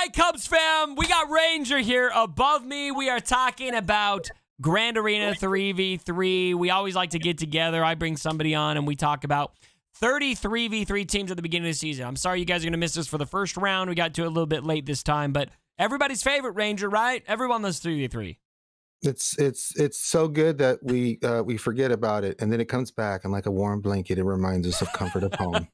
right, Cubs fam, we got Ranger here above me. We are talking about Grand Arena 3v3. We always like to get together. I bring somebody on and we talk about 33v3 teams at the beginning of the season. I'm sorry you guys are going to miss this for the first round. We got to it a little bit late this time, but everybody's favorite Ranger, right? Everyone loves 3v3. It's so good that we forget about it, and then it comes back, and like a warm blanket, it reminds us of comfort of home.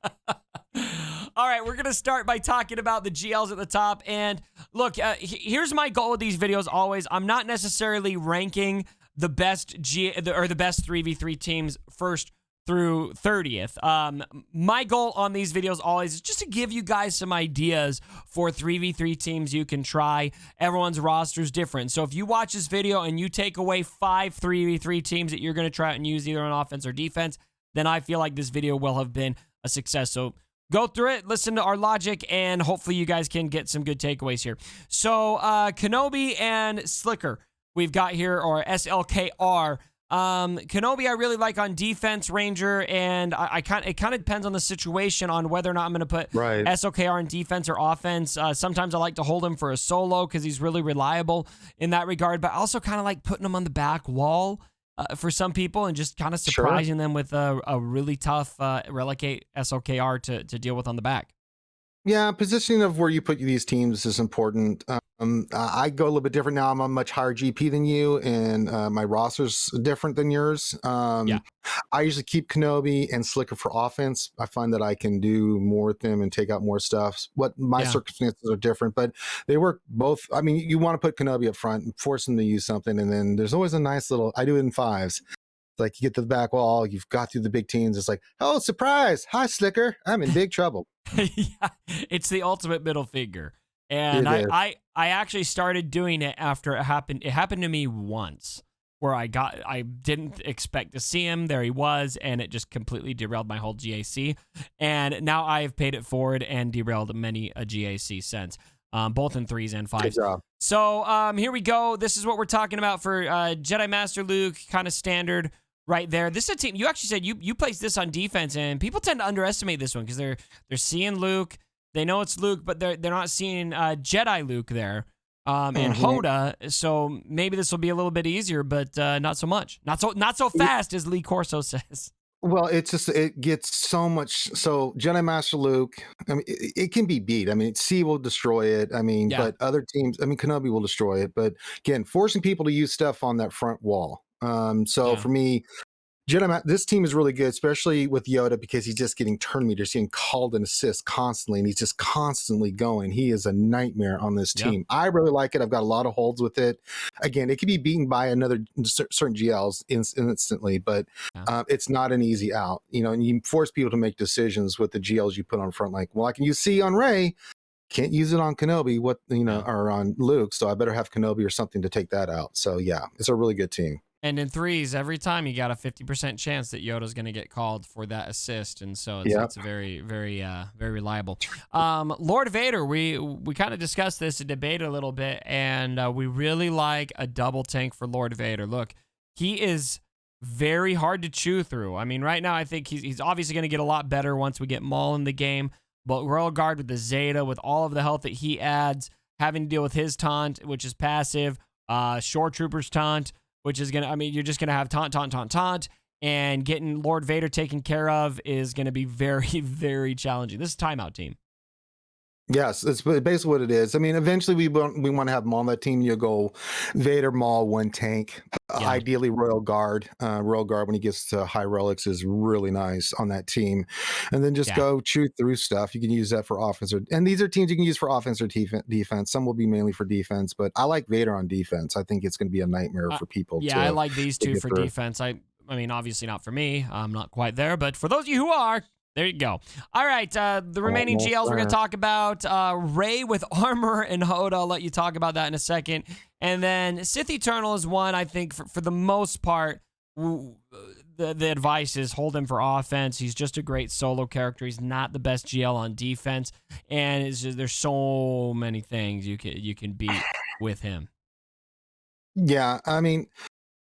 All right, we're going to start by talking about the GLs at the top. And look, here's my goal with these videos always. I'm not necessarily ranking the best the best 3v3 teams first through 30th. My goal on these videos always is just to give you guys some ideas for 3v3 teams you can try. Everyone's roster is different. So if you watch this video and you take away 5 3v3 teams that you're going to try and use either on offense or defense, then I feel like this video will have been a success. So go through it, listen to our logic, and hopefully you guys can get some good takeaways here. So Kenobi and Slicker we've got here, or SLKR. Kenobi I really like on defense, Ranger, and it kind of depends on the situation on whether or not I'm going to put SLKR in defense or offense. Sometimes I like to hold him for a solo because he's really reliable in that regard, but I also kind of like putting him on the back wall for some people and just kind of surprising them with a really tough relegate SLKR to deal with on the back. Yeah, positioning of where you put these teams is important. I go a little bit different now. I'm a much higher GP than you, and my roster's different than yours. I usually keep Kenobi and Slicker for offense. I find that I can do more with them and take out more stuff. My circumstances are different, but they work both. I mean, you want to put Kenobi up front and force him to use something, and then there's always a nice little, I do it in 5s. Like you get to the back wall, you've got through the big teams. It's like, oh, surprise. Hi, Slicker. I'm in big trouble. Yeah, it's the ultimate middle finger. And I actually started doing it after it happened. It happened to me once where I didn't expect to see him. There he was, and it just completely derailed my whole GAC. And now I have paid it forward and derailed many a GAC since, both in 3s and 5s. Good job. So here we go. This is what we're talking about for Jedi Master Luke, kind of standard. Right there. This is a team, you actually said you placed this on defense, and people tend to underestimate this one because they're seeing Luke. They know it's Luke, but they're not seeing Jedi Luke there and Hoda. So maybe this will be a little bit easier, but not so much. Not so fast, as Lee Corso says. Well, it gets so much. So Jedi Master Luke, I mean, it can be beat. I mean, C will destroy it. I mean, but other teams, I mean, Kenobi will destroy it. But again, forcing people to use stuff on that front wall. For me, this team is really good, especially with Yoda, because he's just getting turn meters, getting called and assist constantly, and he's just constantly going. He is a nightmare on this team. I really like it. I've got a lot of holds with it. Again, it can be beaten by another certain GLs instantly, but it's not an easy out. You know, and you force people to make decisions with the GLs you put on front. Like, well, I can use C on Rey. Can't use it on Kenobi, or on Luke, so I better have Kenobi or something to take that out. So yeah, it's a really good team. And in 3s, every time you got a 50% chance that Yoda's going to get called for that assist, and so it's very, very, very reliable. Lord Vader, we kind of discussed this and debated a little bit, and we really like a double tank for Lord Vader. Look, he is very hard to chew through. I mean, right now I think he's obviously going to get a lot better once we get Maul in the game, but Royal Guard with the Zeta, with all of the health that he adds, having to deal with his taunt, which is passive, Shore Troopers taunt, which is going to, I mean, you're just going to have taunt, and getting Lord Vader taken care of is going to be very, very challenging. This is timeout team. Yes, that's basically what it is. I mean, eventually we want to have Maul on that team. You go Vader, Maul, 1 tank. Ideally, Royal Guard. Royal Guard, when he gets to high relics, is really nice on that team. And then just go chew through stuff. You can use that for offense. And these are teams you can use for offense or defense. Some will be mainly for defense, but I like Vader on defense. I think it's going to be a nightmare for people. I like these two for defense. I mean, obviously not for me. I'm not quite there, but for those of you who are, there you go. All right, the remaining GLs we're going to talk about. Rey with armor and Hoda. I'll let you talk about that in a second. And then Sith Eternal is one, I think, for the most part, the advice is hold him for offense. He's just a great solo character. He's not the best GL on defense. And there's so many things you can beat with him. Yeah, I mean,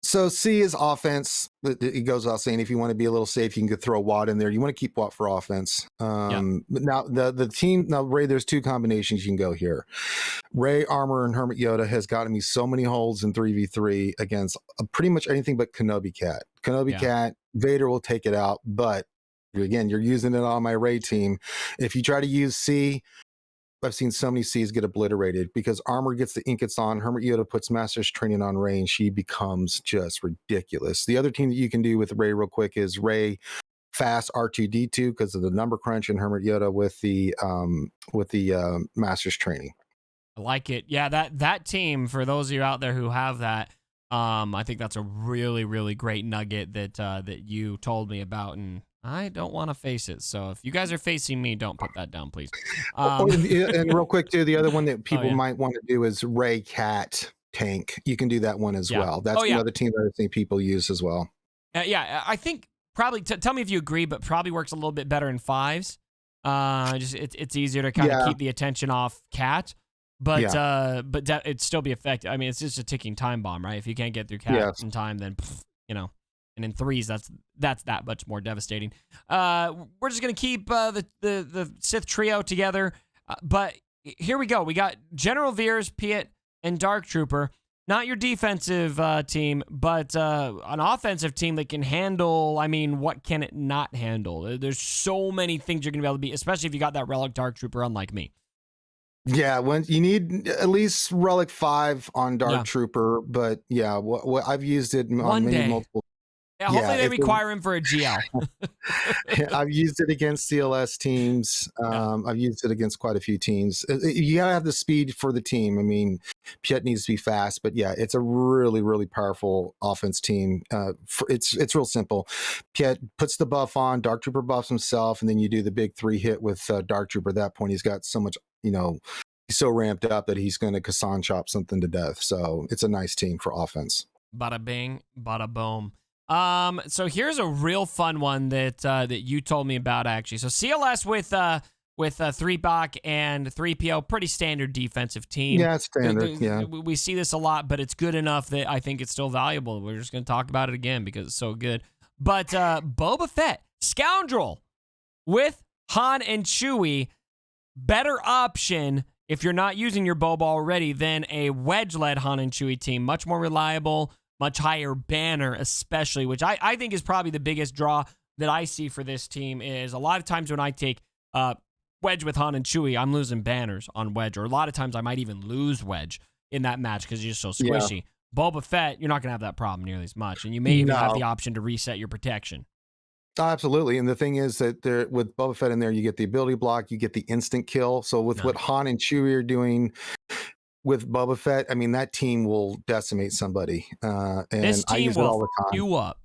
So C is offense. It goes without saying, if you want to be a little safe, you can throw Watt in there. You want to keep Watt for offense. But now the team, now Ray, there's two combinations you can go here. Ray, Armor, and Hermit Yoda has gotten me so many holds in 3v3 against pretty much anything but Kenobi Cat. Cat, Vader will take it out, but again, you're using it on my Ray team. If you try to use C, I've seen so many C's get obliterated because Armor gets the ingots on, Hermit Yoda puts Master's Training on Ray, and she becomes just ridiculous. The other team that you can do with Ray real quick is Ray fast R2D2 because of the number crunch, and Hermit Yoda with the Master's Training. I like it. Yeah, that team, for those of you out there who have that, I think that's a really, really great nugget that you told me about, and I don't want to face it. So if you guys are facing me, don't put that down, please. And real quick, too, the other one that people might want to do is Ray Cat Tank. You can do that one as well. That's another team that I think people use as well. I think probably, tell me if you agree, but probably works a little bit better in 5s. It's easier to kind of keep the attention off Cat. But it'd still be effective. I mean, it's just a ticking time bomb, right? If you can't get through Cat in time, then and in 3s, that's that much more devastating. We're just gonna keep the Sith trio together, but here we go. We got General Veers, Piet, and Dark Trooper. Not your defensive team, but an offensive team that can handle. I mean, what can it not handle? There's so many things you're gonna be able to be, especially if you got that Relic Dark Trooper, unlike me. Yeah, when you need at least Relic 5 on Dark Trooper, but what I've used it on multiple. Yeah, hopefully they require him for a GL. I've used it against CLS teams. I've used it against quite a few teams. You gotta have the speed for the team. I mean, Piet needs to be fast, but it's a really, really powerful offense team. It's real simple. Piet puts the buff on, Dark Trooper buffs himself, and then you do the big 3 hit with Dark Trooper. At that point, he's got so much, he's so ramped up that he's going to Kassan chop something to death. So it's a nice team for offense. Bada bing, bada boom. So here's a real fun one that you told me about, actually. So CLS with 3-Bach and 3PO, pretty standard defensive team. Yeah, it's standard. We see this a lot, but it's good enough that I think it's still valuable. We're just going to talk about it again because it's so good. But Boba Fett, Scoundrel, with Han and Chewie, better option if you're not using your Boba already than a wedge-led Han and Chewie team. Much more reliable, much higher banner especially, which I think is probably the biggest draw that I see for this team. Is a lot of times when I take wedge with Han and Chewie, I'm losing banners on wedge, or a lot of times I might even lose wedge in that match because you're just so squishy. Boba Fett, you're not going to have that problem nearly as much, and you may even have the option to reset your protection. Oh, absolutely. And the thing is that with Boba Fett in there, you get the ability block, you get the instant kill. So with what Han and Chewie are doing with Boba Fett, I mean, that team will decimate somebody. And this team I use it all the time. You up.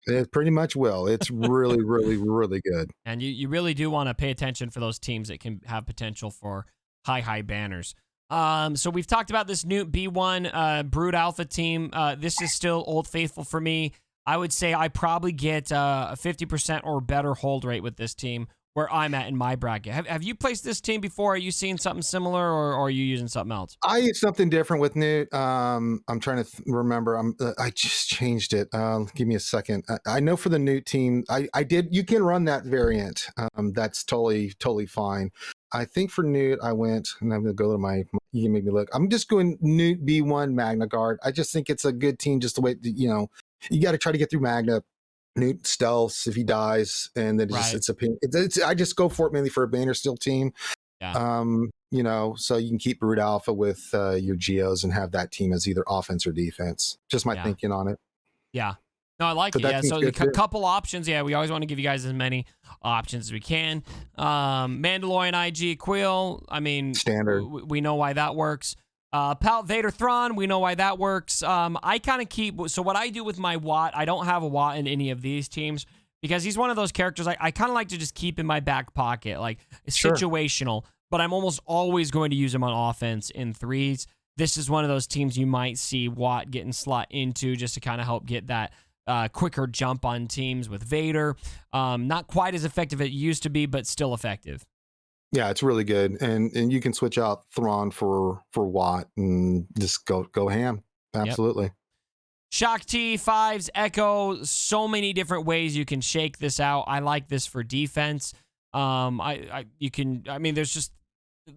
It pretty much will. It's really, really, really good. And you really do want to pay attention for those teams that can have potential for high banners. So we've talked about this new B1 Brood Alpha team. This is still Old Faithful for me. I would say I probably get a 50% or better hold rate with this team where I'm at in my bracket. Have you placed this team before? Are you seeing something similar, or are you using something else? I use something different with Newt. I'm trying to remember. I just changed it. Give me a second. I know for the Newt team, I did. You can run that variant. That's totally fine. I think for Newt, I went, and I'm going to go to my, you can make me look. I'm just going Newt B1 Magna Guard. I just think it's a good team just the way, you got to try to get through Magna. Newt stealths if he dies, and then I just go for it mainly for a banner steel team. So you can keep Brood Alpha with your Geos and have that team as either offense or defense. Just my thinking on it. Yeah. No, I like it. Yeah, so a couple options. Yeah, we always want to give you guys as many options as we can. Mandalorian IG Quill, I mean, standard. We know why that works. Pal Vader Thrawn, we know why that works. I kind of so what I do with my Watt, I don't have a Watt in any of these teams because he's one of those characters I kind of like to just keep in my back pocket, like situational, but I'm almost always going to use him on offense in 3s. This is one of those teams you might see Watt getting slot into just to kind of help get that quicker jump on teams with Vader. Not quite as effective as it used to be, but still effective. Yeah, it's really good, and you can switch out Thrawn for Watt and just go ham. Absolutely. Shock T, fives, Echo, so many different ways you can shake this out. I like this for defense. There's just,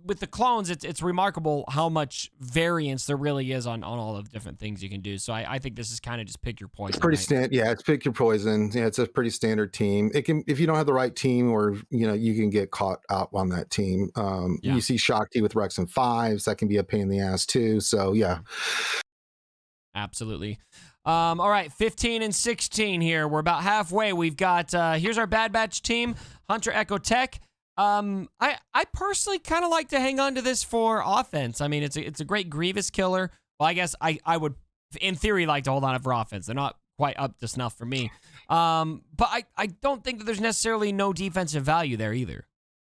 with the clones, it's remarkable how much variance there really is on all of the different things you can do. So I think this is kind of just pick your poison. It's pretty standard. Yeah, it's pick your poison. Yeah, it's a pretty standard team. It can, if you don't have the right team, or you can get caught out on that team. You see Shakti with Rex and fives, that can be a pain in the ass too. So yeah, absolutely. All right, 15 and 16 here. We're about halfway. We've got here's our Bad Batch team: Hunter, Echo, Tech. I personally kind of like to hang on to this for offense. I mean, it's a great Grievous killer. Well, I guess I would, in theory, like to hold on it for offense. They're not quite up to snuff for me. But I don't think that there's necessarily no defensive value there either.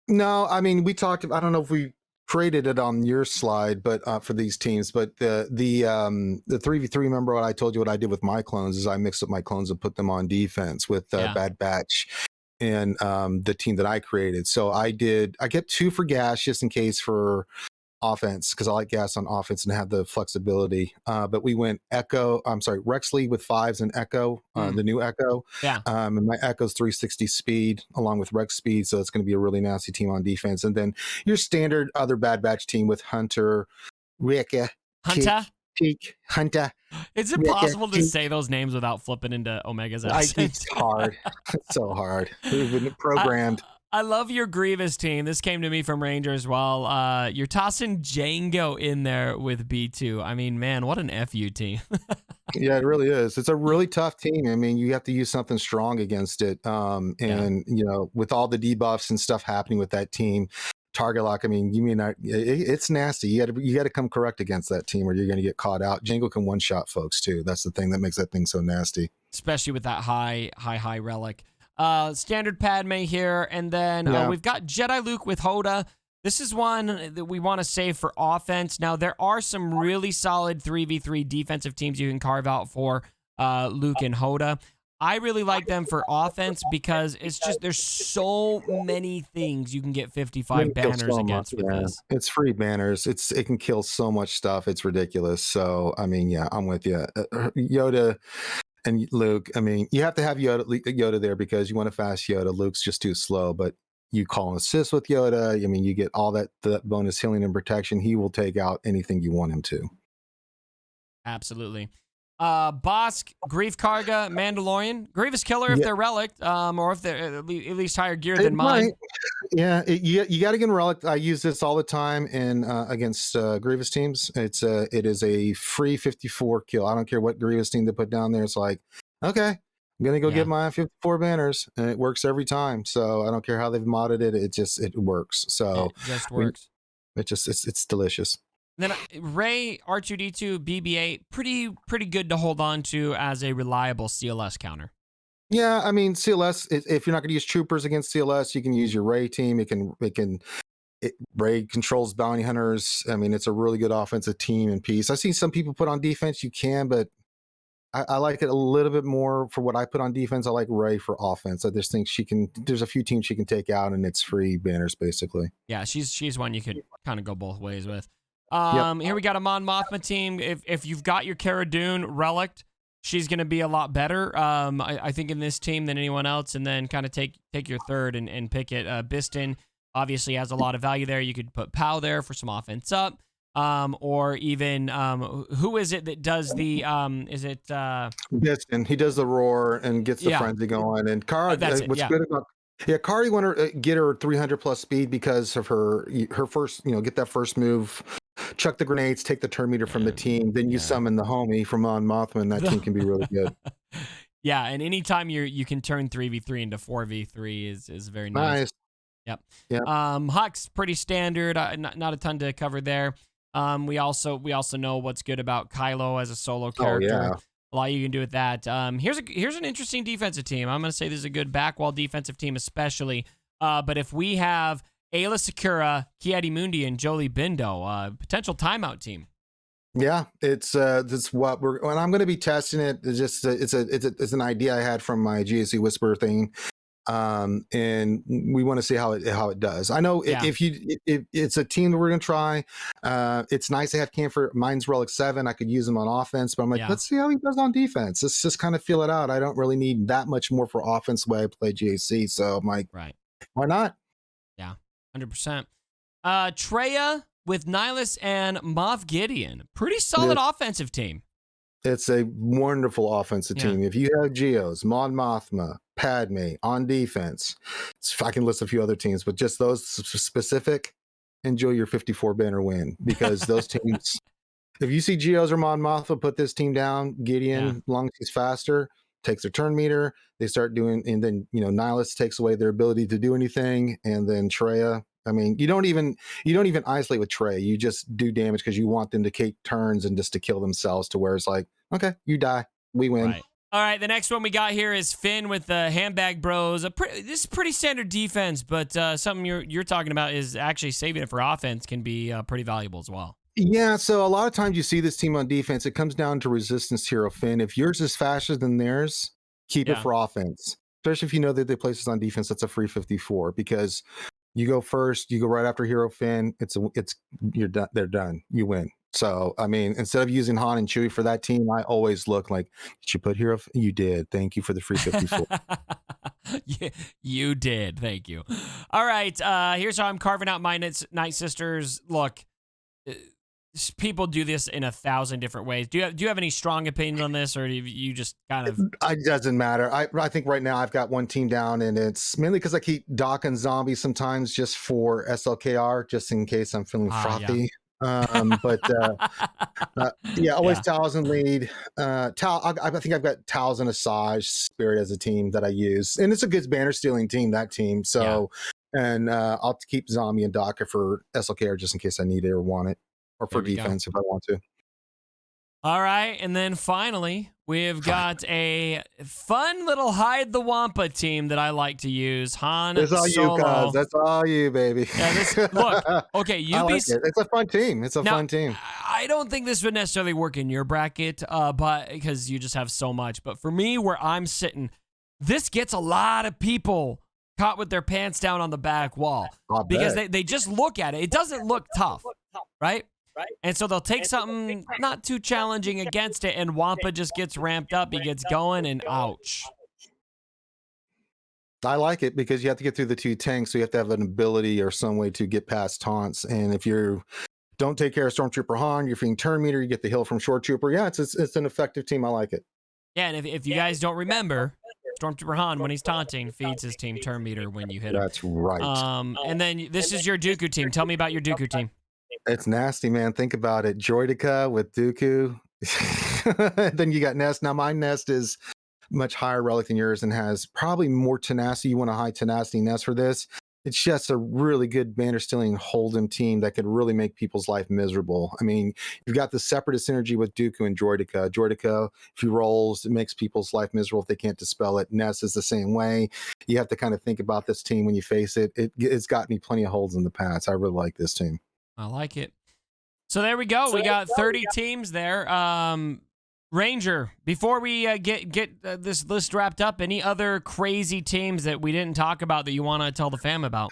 No, I mean, we talked. I don't know if we created it on your slide, but for these teams, but the 3v3. Remember what I told you? What I did with my clones is I mixed up my clones and put them on defense with Bad Batch and the team that I created. So I kept 2 for gas just in case for offense, because I like gas on offense and have the flexibility. But we went Rex Lee with 5s and Echo, the new Echo. Yeah. And my Echo's 360 speed along with Rex speed, so it's going to be a really nasty team on defense. And then your standard other Bad Batch team with Hunter, Hunter. Is it possible to say those names without flipping into Omega's accent? It's hard. It's so hard. We've been programmed. I love your Grievous team. This came to me from Ranger as well. You're tossing Django in there with B2. I mean, man, what an FU team. Yeah, it really is. It's a really tough team. I mean, you have to use something strong against it. With all the debuffs and stuff happening with that team, target lock, I mean, you mean it's nasty. You got to come correct against that team, or you're going to get caught out. Django can one shot folks too. That's the thing that makes that thing so nasty, especially with that high relic. Standard Padme here, and then we've got Jedi Luke with Hoda. This is one that we want to save for offense. Now, there are some really solid 3v3 defensive teams you can carve out for Luke and Hoda. I really like them for offense because it's just, there's so many things you can get 55 banners against with this. It's free banners. It can kill so much stuff. It's ridiculous. So, I mean, yeah, I'm with you. Yoda and Luke, I mean, you have to have Yoda there because you want to fast Yoda. Luke's just too slow, but you call and assist with Yoda. I mean, you get all that bonus healing and protection. He will take out anything you want him to. Absolutely. Bosk, Grief Karga, Mandalorian, Grievous Killer if they're relic, or if they're at least higher gear than mine. Yeah, you got to get relic. I use this all the time in against Grievous teams. It is a free 54 kill. I don't care what Grievous team they put down there. It's like, okay, I'm gonna go get my 54 banners, and it works every time. So I don't care how they've modded it. It works. So it just works. It's delicious. Then Rey, R2D2, BB-8, pretty good to hold on to as a reliable CLS counter. Yeah, I mean, CLS, if you're not going to use troopers against CLS, you can use your Rey team. Rey controls bounty hunters. I mean, it's a really good offensive team and piece. I see some people put on defense, you can, but I like it a little bit more for what I put on defense. I like Rey for offense. I just think there's a few teams she can take out, and it's free banners, basically. Yeah, she's one you could kind of go both ways with. Here we got a Mon Mothma team. If you've got your Cara Dune relic, she's going to be a lot better, I think, in this team than anyone else. And then kind of take your third and pick it. Biston obviously has a lot of value there. You could put Pow there for some offense up. Or even who is it that does the is it Biston? He does the roar and gets the frenzy going. And Cara, what's good about Cara, you want to get her 300 plus speed because of her first, get that first move. Chuck the grenades, take the turn meter from the team, then you summon the homie from Mon Mothma, and that team can be really good. Yeah, and anytime you can turn 3v3 into 4v3 is very nice. Yep. Hux, pretty standard. Not a ton to cover there. We also know what's good about Kylo as a solo character. A lot you can do with that. Here's an interesting defensive team. I'm going to say this is a good backwall defensive team, especially. But if we have Ayla Secura, Kiadi Mundi, and Jolie Bindo, potential timeout team. Yeah, it's what and I'm going to be testing it. It's an idea I had from my GSC Whisperer thing. and we want to see how it does. I know if it's a team that we're going to try, it's nice to have Camphor. Mine's Relic 7. I could use him on offense, but I'm like, let's see how he does on defense. Let's just kind of feel it out. I don't really need that much more for offense the way I play GAC. So I'm like, why not? Yeah, 100%. Traya with Nihilus and Moff Gideon. Pretty solid offensive team. It's a wonderful offensive team. If you have Geos, Mon Mothma, Padme on defense, I can list a few other teams, but just those specific, enjoy your 54 banner win, because those teams, if you see Geos or Mon Mothma put this team down, Gideon, long as he's faster, takes their turn meter, they start doing, and then, Nihilus takes away their ability to do anything, and then Traya, I mean, you don't even isolate with Trey. You just do damage because you want them to take turns and just to kill themselves, to where it's like, okay, you die, we win. Right. All right, the next one we got here is Finn with the Handbag Bros. This is pretty standard defense, but something you're talking about is actually saving it for offense can be pretty valuable as well. Yeah, so a lot of times you see this team on defense, it comes down to resistance hero Finn. If yours is faster than theirs, keep it for offense. Especially if you know that they place us on defense, that's a free 54, because you go first, you go right after Hero Finn, you're done, they're done, you win. So, I mean, instead of using Han and Chewie for that team, I always look like, did you put Hero? You did. Thank you for the free 54. Yeah, you did. Thank you. All right, here's how I'm carving out my Night Sisters. Look, people do this in 1,000 different ways. Do you have any strong opinions on this, or do you just kind of? It doesn't matter. I think right now I've got one team down, and it's mainly because I keep Doc and Zombie sometimes just for SLKR, just in case I'm feeling frothy. But always Tals in lead. I think I've got Tals and Asajj Spirit as a team that I use, and it's a good banner stealing team, that team. So, and I'll keep Zombie and Doc for SLKR just in case I need it or want it. Or for defense if I want to. All right, and then finally, we've got a fun little hide the Wampa team that I like to use. Han That's all Solo. you guys. That's all you, baby. Yeah, look, okay, It's a fun team. It's a fun team. I don't think this would necessarily work in your bracket, but because you just have so much. But for me, where I'm sitting, this gets a lot of people caught with their pants down on the back wall because they just look at it. It doesn't look tough, right? And so they'll take something not too challenging against it, and Wampa just gets ramped up. He gets going, and ouch. I like it because you have to get through the 2 tanks, so you have to have an ability or some way to get past taunts. And if you don't take care of Stormtrooper Han, you're feeding turn meter, you get the hill from Short Trooper. Yeah, it's an effective team. I like it. Yeah, and if you guys don't remember, Stormtrooper Han, when he's taunting, feeds his team turn meter when you hit him. That's right. And then this is your Dooku team. Tell me about your Dooku team. It's nasty, man. Think about it. Droideka with Dooku. Then you got Nest. Now, my Nest is much higher relic than yours and has probably more tenacity. You want a high tenacity Nest for this. It's just a really good banner stealing hold'em team that could really make people's life miserable. I mean, you've got the separatist synergy with Dooku and Droideka. Droideka, if he rolls, it makes people's life miserable if they can't dispel it. Nest is the same way. You have to kind of think about this team when you face it. It's got me plenty of holds in the past. I really like this team. I like it. So there we go. We got 30 teams there. Ranger, before we get this list wrapped up, any other crazy teams that we didn't talk about that you want to tell the fam about?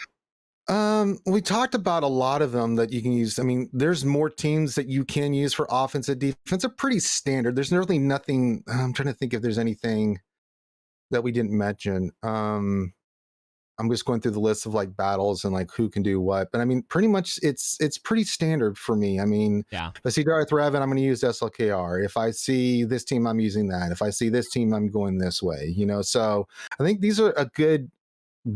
We talked about a lot of them that you can use. I mean, there's more teams that you can use for offense and defense. They're pretty standard. There's really nothing. I'm trying to think if there's anything that we didn't mention. I'm just going through the list of like battles and like who can do what, but I mean, pretty much it's pretty standard for me. I mean, if I see Darth Revan, I'm going to use SLKR. If I see this team, I'm using that. If I see this team, I'm going this way, so I think these are a good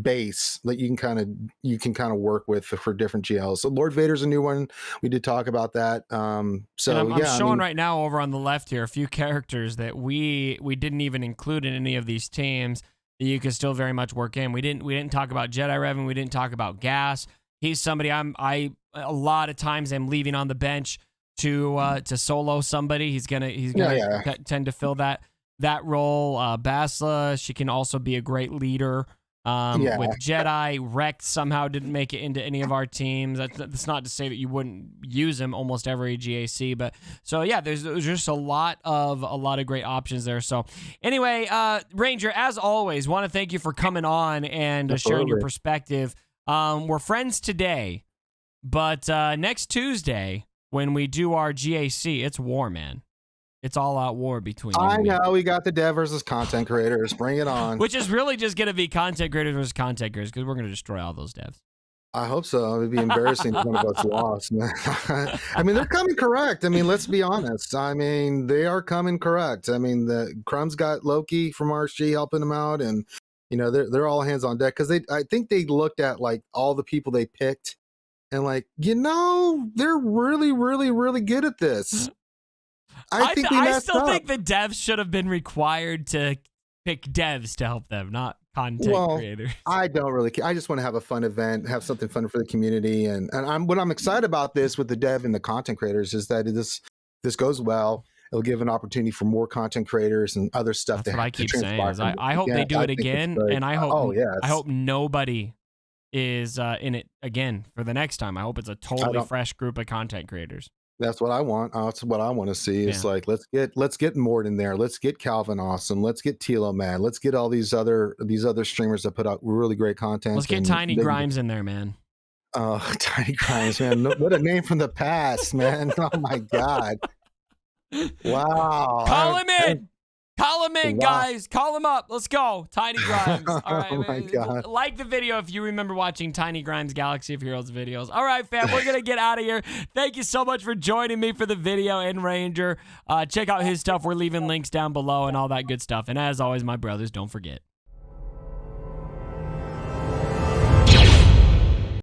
base that you can kind of work with for different GLs. So Lord Vader's a new one. We did talk about that. I'm showing right now over on the left here a few characters that we didn't even include in any of these teams that you could still very much work in. We didn't talk about Jedi Revan. We didn't talk about Gas. He's somebody I a lot of times am leaving on the bench to solo somebody. He's gonna tend to fill that role. Basla, she can also be a great leader. With Jedi, Rex somehow didn't make it into any of our teams. That's not to say that you wouldn't use him almost every GAC, but so yeah, there's just a lot of great options there. So anyway, Ranger, as always, want to thank you for coming on and sharing your perspective. We're friends today, but next Tuesday when we do our GAC, it's war, man. It's all out war between you and me. I know, we got the dev versus content creators. Bring it on. Which is really just going to be content creators versus content creators because we're going to destroy all those devs. I hope so. It'd be embarrassing if one of us lost. I mean, they're coming correct. I mean, let's be honest. I mean, they are coming correct. I mean, the Crumb's got Loki from RSG helping them out, and you know they're all hands on deck because I think they looked at like all the people they picked and like, you know, they're really, really, really good at this. I still think the devs should have been required to pick devs to help them, not content creators. I don't really care. I just want to have a fun event, have something fun for the community, and what I'm excited about this with the dev and the content creators is that this goes well. It'll give an opportunity for more content creators and other stuff. That's what I keep saying. I hope they do it again, and I hope nobody is in it again for the next time. I hope it's a totally fresh group of content creators. That's what I want. That's what I want to see. It's like let's get Mort in there. Let's get Calvin Awesome. Let's get Tilo Man. Let's get all these other streamers that put out really great content. Let's get Tiny Grimes in there, man. Oh, Tiny Grimes, man! What a name from the past, man! Oh my God! Wow! Call him in. Call him in, guys. Call him up. Let's go. Tiny Grimes. All right. Oh my God. Like the video if you remember watching Tiny Grimes Galaxy of Heroes videos. All right, fam. We're going to get out of here. Thank you so much for joining me for the video and Ranger. Check out his stuff. We're leaving links down below and all that good stuff. And as always, my brothers, don't forget.